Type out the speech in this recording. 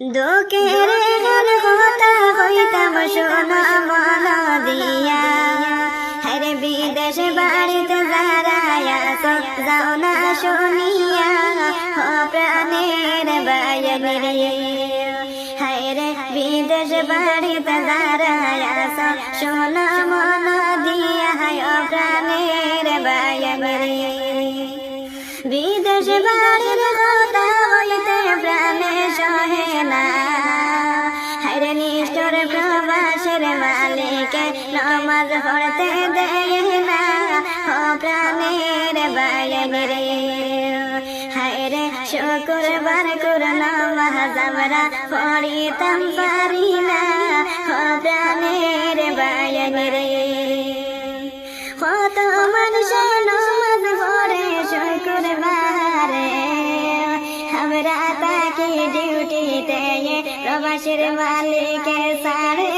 দুঃখের গান কথা হইতাম শোনা মন দিয়া, হরে বিদেশ বাড়িতে যারা আছো যাও না শুনিয়া, ও প্রাণের বায়ন রে। হরে বিদেশ বাড়িতে যারা আছো শোনা মন দিয়া, ও প্রাণের বায়ন রে। বিদেশ বাড়ির কথা হইতে প্রাণে সহে না, হরে নিষ্ঠুর প্রবাসের মালিকে নমাজ পড়তে দেয় না, ও প্রাণের বায়ন রে। হরে শুক্রবার করোনা মাহাজ আমরা পড়িতাম পারি না, ও প্রাণের বায়ন রে। কত মানুষ নমাজ পড়ে শুক্রবারে, আমরা তাকে ডিউটিতে প্রবাসের মালিকে ছাড়ে